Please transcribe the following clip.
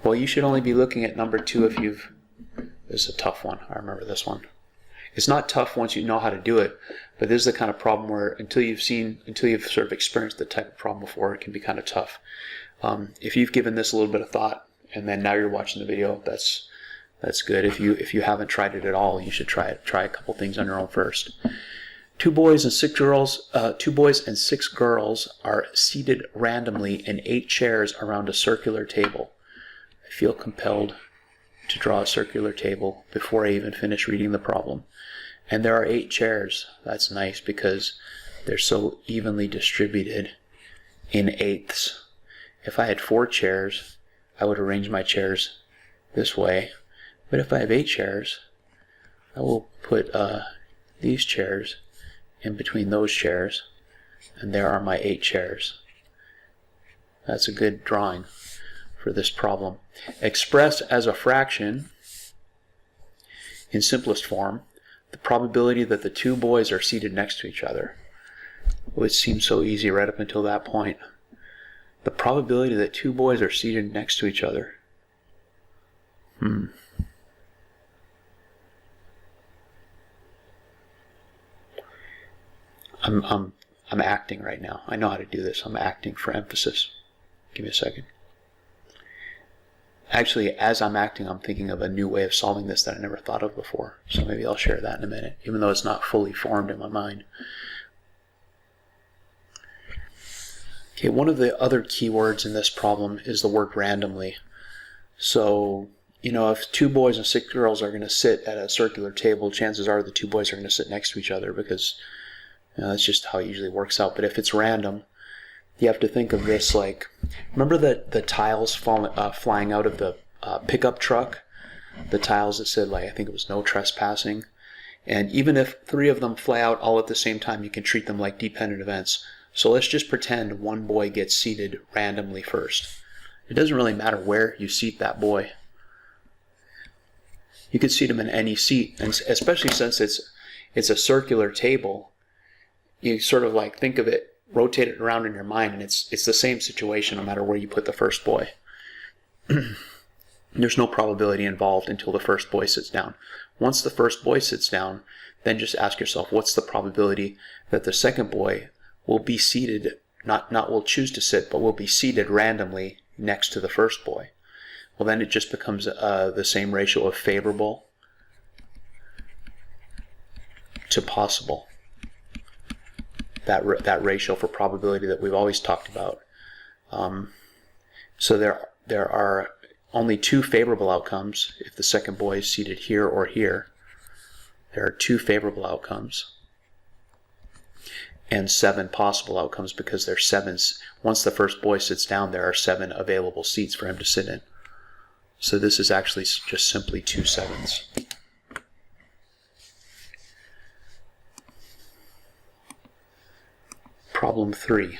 Well, you should only be looking at number 2 if you've... This is a tough one. I remember this one. It's not tough once you know how to do it, but this is the kind of problem where until you've sort of experienced the type of problem before, it can be kind of tough. If you've given this a little bit of thought and then now you're watching the video, that's good. If you haven't tried it at all, you should try it. Try a couple things on your own first. 2 boys and 6 girls are seated randomly in 8 chairs around a circular table. I feel compelled to draw a circular table before I even finish reading the problem. And there are 8 chairs. That's nice because they're so evenly distributed in eighths. If I had 4 chairs, I would arrange my chairs this way. But if I have 8 chairs, I will put these chairs in between those chairs, and there are my 8 chairs. That's a good drawing for this problem. Express as a fraction, in simplest form, the probability that the 2 boys are seated next to each other. Well, it seemed so easy right up until that point. The probability that 2 boys are seated next to each other. I'm acting right now. I know how to do this. I'm acting for emphasis. Give me a second. Actually, as I'm acting, I'm thinking of a new way of solving this that I never thought of before. So maybe I'll share that in a minute, even though it's not fully formed in my mind. Okay, one of the other keywords in this problem is the word randomly. So, if 2 boys and 6 girls are going to sit at a circular table, chances are the 2 boys are going to sit next to each other because that's just how it usually works out. But if it's random, you have to think of this like, remember the tiles flying out of the pickup truck? The tiles that said, I think it was no trespassing. And even if 3 of them fly out all at the same time, you can treat them like dependent events. So let's just pretend 1 boy gets seated randomly first. It doesn't really matter where you seat that boy. You could seat him in any seat, and especially since it's a circular table, you sort of think of it, rotate it around in your mind, and it's the same situation no matter where you put the first boy. There's no probability involved until the first boy sits down. Once the first boy sits down, then just ask yourself, what's the probability that the second boy will be seated, not will choose to sit, but will be seated randomly next to the first boy? Well, then it just becomes the same ratio of favorable to possible. That ratio for probability that we've always talked about. So there are only 2 favorable outcomes if the second boy is seated here or here. There are 2 favorable outcomes and 7 possible outcomes because there's 7. Once the first boy sits down, there are 7 available seats for him to sit in. So this is actually just simply 2 7s. Problem 3.